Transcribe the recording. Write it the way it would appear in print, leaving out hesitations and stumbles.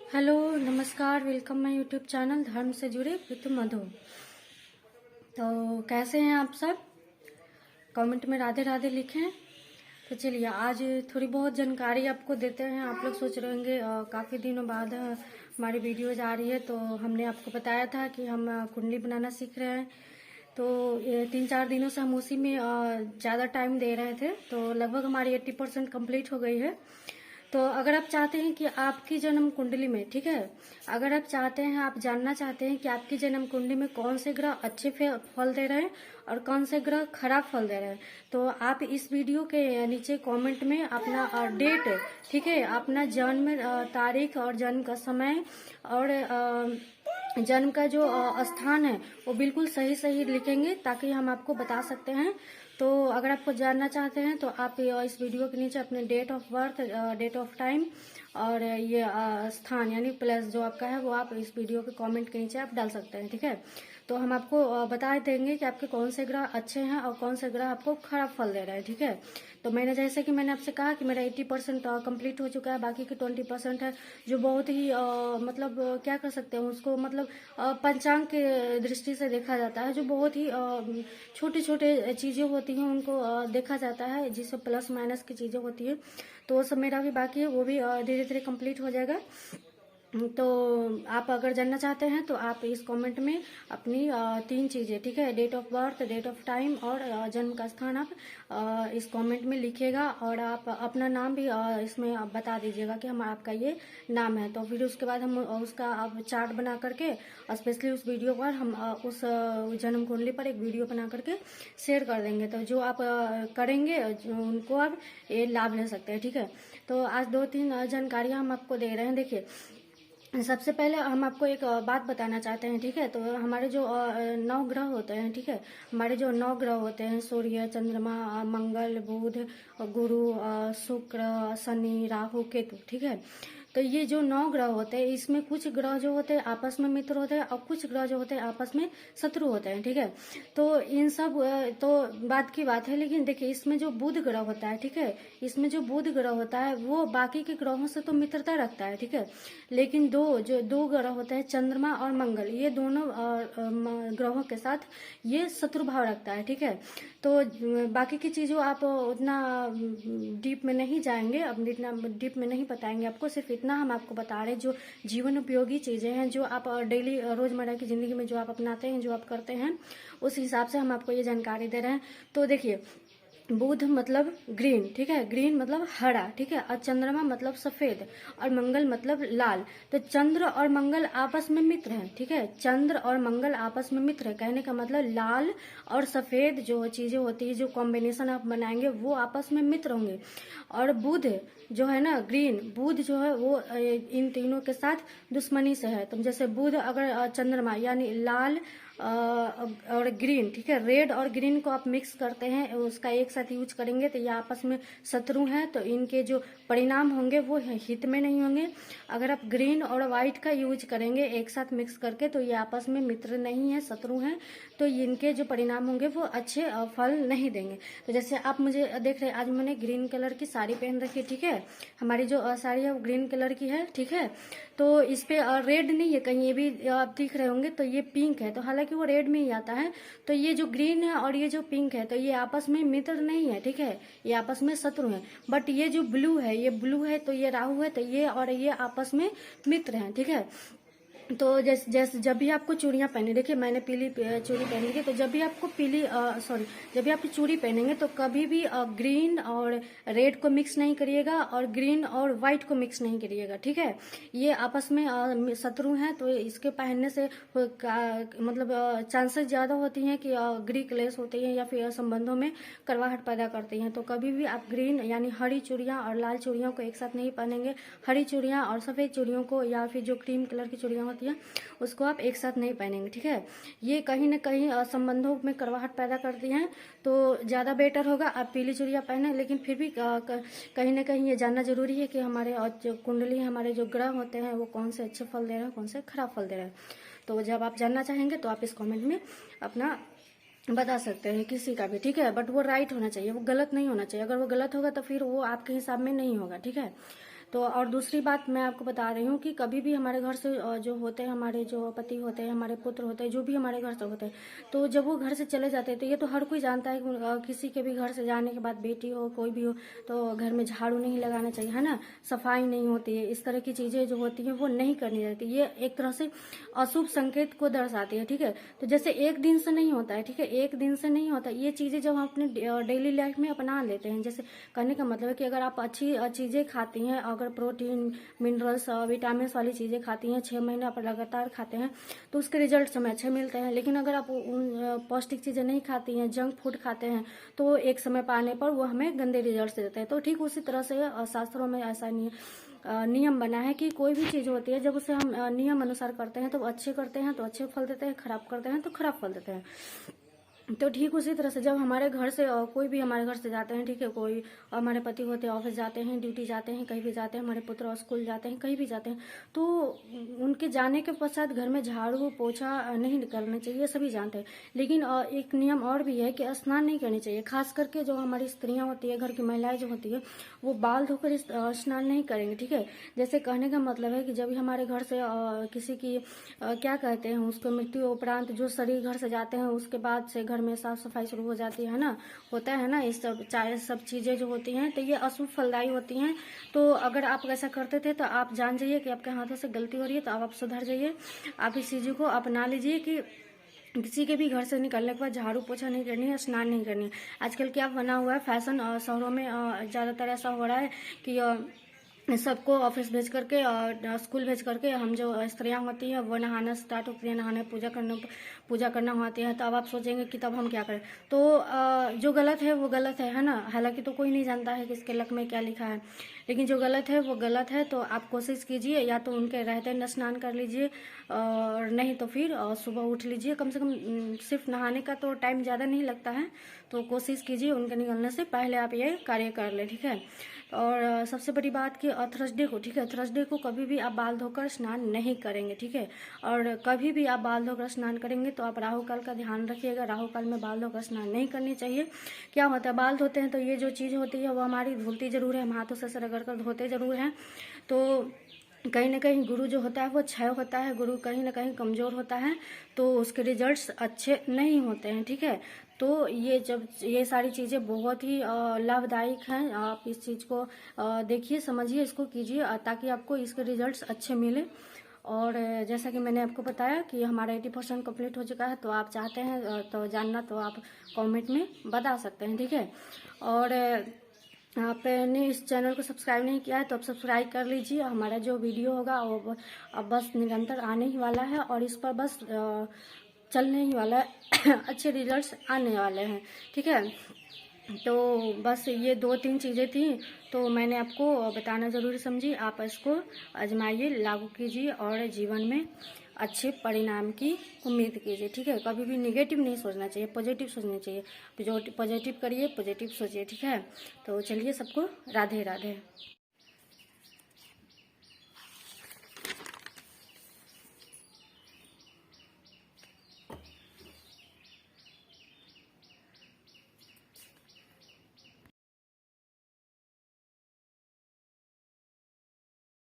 Hello नमस्कार, welcome my YouTube channel धर्म से जुड़े विद मधु। तो कैसे हैं आप सब? कमेंट में राधे राधे लिखें। तो चलिए आज थोड़ी बहुत जानकारी आपको देते हैं। आप लोग सोच रहे होंगे काफ़ी दिनों बाद हमारी वीडियोज आ रही है। तो हमने आपको बताया था कि हम कुंडली बनाना सीख रहे हैं। तो ये 3-4 दिनों से हम उसी में ज़्यादा टाइम दे रहे थे। तो लगभग हमारी 80% कंप्लीट हो गई है। तो अगर आप चाहते हैं कि आपकी जन्म कुंडली में, ठीक है, अगर आप चाहते हैं, आप जानना चाहते हैं कि आपकी जन्म कुंडली में कौन से ग्रह अच्छे फल दे रहे हैं और कौन से ग्रह खराब फल दे रहे हैं, तो आप इस वीडियो के नीचे कमेंट में अपना डेट, ठीक है, अपना जन्म तारीख और जन्म का समय और जन्म का जो स्थान है वो बिल्कुल सही सही लिखेंगे ताकि हम आपको बता सकते हैं। तो अगर आपको जानना चाहते हैं तो आप इस वीडियो के नीचे अपने date of birth, date of time और ये स्थान यानी प्लेस जो आपका है वो आप इस वीडियो के कमेंट के नीचे आप डाल सकते हैं, ठीक है। तो हम आपको बता देंगे कि आपके कौन से ग्रह अच्छे हैं और कौन से ग्रह आपको खराब फल दे रहे हैं, ठीक है। तो जैसे कि मैंने आपसे कहा कि मेरा 80% कंप्लीट हो चुका है, बाकी के 20% है जो बहुत ही मतलब क्या कर सकते हैं उसको, मतलब पंचांग के दृष्टि से देखा जाता है, जो बहुत ही छोटे छोटे चीजें होती हैं उनको देखा जाता है, जिससे प्लस माइनस की चीजें होती है। तो वो सब मेरा भी बाकी है, वो भी धीरे धीरे कंप्लीट हो जाएगा। तो आप अगर जानना चाहते हैं तो आप इस कमेंट में अपनी 3 चीजें, ठीक है, date of birth, date of time और जन्म का स्थान आप इस कमेंट में लिखिएगा और आप अपना नाम भी इसमें आप बता दीजिएगा कि हम आपका ये नाम है। तो फिर उसके बाद हम उसका आप चार्ट बना करके स्पेशली उस वीडियो पर हम उस जन्म कुंडली पर एक वीडियो बना करके शेयर कर देंगे। तो जो आप करेंगे उनको आप ये लाभ ले सकते हैं, ठीक है। तो आज 2-3 जानकारियां हम आपको दे रहे हैं। देखिए, सबसे पहले हम आपको एक बात बताना चाहते हैं, ठीक है। तो हमारे जो 9 ग्रह होते हैं, ठीक है, हमारे जो 9 ग्रह होते हैं, सूर्य, चंद्रमा, मंगल, बुध, गुरु, शुक्र, शनि, राहु, केतु, ठीक है। तो ये जो 9 ग्रह होते हैं इसमें कुछ ग्रह जो होते हैं आपस में मित्र होते हैं और कुछ ग्रह जो होते हैं आपस में शत्रु होते हैं, ठीक है। तो इन सब तो बात की बात है, लेकिन देखिए इसमें जो बुध ग्रह होता है, ठीक है, इसमें जो बुध ग्रह होता है वो बाकी के ग्रहों से तो मित्रता रखता है, ठीक है, लेकिन दो ग्रह होते हैं चंद्रमा और मंगल, ये दोनों ग्रहों के साथ ये शत्रु भाव रखता है, ठीक है। तो बाकी की चीजों आप उतना डीप में नहीं जाएंगे, अब इतना डीप में नहीं बताएंगे आपको, सिर्फ इतना हम आपको बता रहे हैं जो जीवन उपयोगी चीजें हैं, जो आप डेली रोजमर्रा की जिंदगी में जो आप अपनाते हैं, जो आप करते हैं, उस हिसाब से हम आपको ये जानकारी दे रहे हैं। तो देखिए, बुध मतलब ग्रीन, ठीक है, ग्रीन मतलब हरा, ठीक है, और चंद्रमा मतलब सफेद और मंगल मतलब लाल। तो चंद्र और मंगल आपस में मित्र हैं, ठीक है, चंद्र और मंगल आपस में मित्र है, कहने का मतलब लाल और सफेद जो चीजें होती है, जो कॉम्बिनेशन आप बनाएंगे वो आपस में मित्र होंगे। और बुध जो है ना, ग्रीन बुध जो है वो इन तीनों के साथ दुश्मनी से है। तो जैसे बुध अगर चंद्रमा यानी लाल और ग्रीन, ठीक है, रेड और ग्रीन को आप मिक्स करते हैं, उसका एक साथ यूज करेंगे तो ये आपस में शत्रु हैं, तो इनके जो परिणाम होंगे वो हित में नहीं होंगे। अगर आप ग्रीन और व्हाइट का यूज करेंगे एक साथ मिक्स करके तो ये आपस में मित्र नहीं है, शत्रु हैं, तो इनके जो परिणाम होंगे वो अच्छे फल नहीं देंगे। तो जैसे आप मुझे देख रहे हैं, आज मैंने ग्रीन कलर की साड़ी पहन रखी है, ठीक है, हमारी जो साड़ी है वो ग्रीन कलर की है, ठीक है। तो इस पे रेड नहीं है कहीं, ये भी आप दिख रहे होंगे, तो ये पिंक है, तो हालांकि वो रेड में ही आता है। तो ये जो ग्रीन है और ये जो पिंक है तो ये आपस में मित्र नहीं है, ठीक है, ये आपस में शत्रु है। बट ये जो ब्लू है, ये ब्लू है तो ये राहु है, तो ये और ये आपस में मित्र हैं, ठीक है। तो जैसे जब भी आपको चूड़ियां पहने, देखिए मैंने पीली चूड़ी पहनी थी, तो जब भी आपको जब भी आप चूड़ी पहनेंगे तो कभी भी ग्रीन और रेड को मिक्स नहीं करिएगा और ग्रीन और व्हाइट को मिक्स नहीं करिएगा, ठीक है। ये आपस में शत्रु हैं, तो इसके पहनने से मतलब चांसेस ज्यादा होती हैं कि गृह क्लेश होते हैं या फिर संबंधों में करवाहट पैदा करती हैं। तो कभी भी आप ग्रीन यानी हरी चूड़ियां और लाल चूड़ियों को एक साथ नहीं पहनेंगे, हरी चूड़ियां और सफेद चूड़ियों को या फिर जो क्रीम कलर की चूड़ियां उसको आप एक साथ नहीं पहनेंगे, ठीक है। ये कहीं न कहीं संबंधों में करवाहट पैदा करती हैं, तो ज्यादा बेटर होगा आप पीली चूड़ियां पहने। लेकिन फिर भी कहीं न कहीं ये जानना जरूरी है कि हमारे जो कुंडली, हमारे जो ग्रह होते हैं वो कौन से अच्छे फल दे रहे हैं, कौन से खराब फल दे रहे हैं। तो जब आप जानना चाहेंगे तो आप इस कॉमेंट में अपना बता सकते हैं, किसी का भी, ठीक है। बट वो राइट होना चाहिए, वो गलत नहीं होना चाहिए। अगर वो गलत होगा तो फिर वो आपके हिसाब में नहीं होगा, ठीक है। तो और दूसरी बात मैं आपको बता रही हूँ कि कभी भी हमारे घर से जो होते हैं, हमारे जो पति होते हैं, हमारे पुत्र होते हैं, जो भी हमारे घर से होते हैं, तो जब वो घर से चले जाते हैं तो ये तो हर कोई जानता है कि किसी के भी घर से जाने के बाद बेटी हो कोई भी हो तो घर में झाड़ू नहीं लगाना चाहिए, है ना, सफाई नहीं होती है, इस तरह की चीजें जो होती हैं वो नहीं करनी रहती। ये एक तरह से अशुभ संकेत को दर्शाती है, ठीक है। तो जैसे एक दिन से नहीं होता है, ठीक है, एक दिन से नहीं होता। ये चीजें जब हम अपने डेली लाइफ में अपना लेते हैं, जैसे कहने का मतलब है कि अगर आप अच्छी चीजें खाती हैं, अगर प्रोटीन मिनरल्स विटामिन वाली चीजें खाती हैं, 6 महीने आप लगातार खाते हैं तो उसके रिजल्ट हमें अच्छे मिलते हैं। लेकिन अगर आप उन पौष्टिक चीजें नहीं खाती हैं, जंक फूड खाते हैं, तो एक समय पाने पर वो हमें गंदे रिजल्ट देते हैं। तो ठीक उसी तरह से शास्त्रों में ऐसा नियम बना है कि कोई भी चीज होती है जब उसे हम नियम अनुसार करते हैं तो अच्छे करते हैं तो अच्छे फल देते हैं, खराब करते हैं तो खराब फल देते हैं। तो ठीक उसी तरह से जब हमारे घर से कोई भी हमारे घर से जाते हैं, ठीक है, कोई हमारे पति होते हैं ऑफिस जाते हैं, ड्यूटी जाते हैं, कहीं भी जाते हैं, हमारे पुत्र स्कूल जाते हैं, कहीं भी जाते हैं, तो उनके जाने के पश्चात घर में झाड़ू पोछा नहीं करना चाहिए, सभी जानते हैं। लेकिन एक नियम और भी है कि स्नान नहीं करनी चाहिए। खास करके जो हमारी स्त्रियां होती है, घर की महिलाएं जो होती है, वो बाल धोकर स्नान नहीं करेंगे, ठीक है। जैसे कहने का मतलब है कि जब हमारे घर से किसी की क्या कहते हैं उसको मृत्यु उपरांत जो शरीर घर से जाते हैं उसके बाद से घर में साफ सफाई शुरू हो जाती है ना, होता है ना, ये सब चीजें जो होती हैं तो ये अशुभ फलदायी होती हैं। तो अगर आप ऐसा करते थे तो आप जान जाइए कि आपके हाथों से गलती हो रही है, तो आप सुधर जाइए, आप इस चीज को अपना लीजिए कि किसी के भी घर से निकलने के बाद झाड़ू पोछा नहीं करनी है, स्नान नहीं करनी है। आजकल क्या बना हुआ है फैशन, शहरों में ज्यादातर ऐसा हो रहा है कि सबको ऑफिस भेज करके और स्कूल भेज करके हम जो स्त्रियां होती हैं वो नहाना स्टार्ट होती है, नहाने पूजा करना होती है। तो अब आप सोचेंगे कि तब हम क्या करें, तो जो गलत है वो गलत है ना। हालांकि तो कोई नहीं जानता है कि इसके लक में क्या लिखा है, लेकिन जो गलत है वो गलत है। तो आप कोशिश कीजिए या तो उनके रहते न स्नान कर लीजिए और नहीं तो फिर सुबह उठ लीजिए। कम से कम सिर्फ नहाने का तो टाइम ज़्यादा नहीं लगता है, तो कोशिश कीजिए उनके निकलने से पहले आप ये कार्य कर लें, ठीक है। और सबसे बड़ी बात कि थर्सडे को, ठीक है, थर्सडे को कभी भी आप बाल धोकर स्नान नहीं करेंगे, ठीक है। और कभी भी आप बाल धोकर स्नान करेंगे तो आप राहु काल का ध्यान रखिएगा। राहु काल में बाल धोकर स्नान नहीं करनी चाहिए। क्या होता है, बाल धोते हैं तो ये जो चीज़ होती है वो हमारी धुलती जरूर है, हम हाथों से रगड़ कर धोते जरूर हैं। तो कहीं ना कहीं गुरु जो होता है वो क्षय होता है, गुरु कहीं ना कहीं कमजोर होता है, तो उसके रिजल्ट्स अच्छे नहीं होते हैं, ठीक है। तो ये सारी चीज़ें बहुत ही लाभदायक हैं। आप इस चीज़ को देखिए, समझिए, इसको कीजिए ताकि आपको इसके रिजल्ट्स अच्छे मिले। और जैसा कि मैंने आपको बताया कि हमारा 80% कंप्लीट हो चुका है, तो आप चाहते हैं तो जानना तो आप कमेंट में बता सकते हैं, ठीक है। और आपने इस चैनल को सब्सक्राइब नहीं किया है तो आप सब्सक्राइब कर लीजिए। हमारा जो वीडियो होगा वो अब बस निरंतर आने ही वाला है और इस पर बस चलने ही वाला है अच्छे रिजल्ट्स आने वाले हैं, ठीक है। तो बस ये 2-3 चीज़ें थी तो मैंने आपको बताना ज़रूरी समझी। आप इसको आजमाइए, लागू कीजिए और जीवन में अच्छे परिणाम की उम्मीद कीजिए, ठीक है। कभी भी नेगेटिव नहीं सोचना चाहिए, पॉजिटिव सोचना चाहिए। पॉजिटिव करिए, पॉजिटिव सोचिए, ठीक है। तो चलिए, सबको राधे राधे।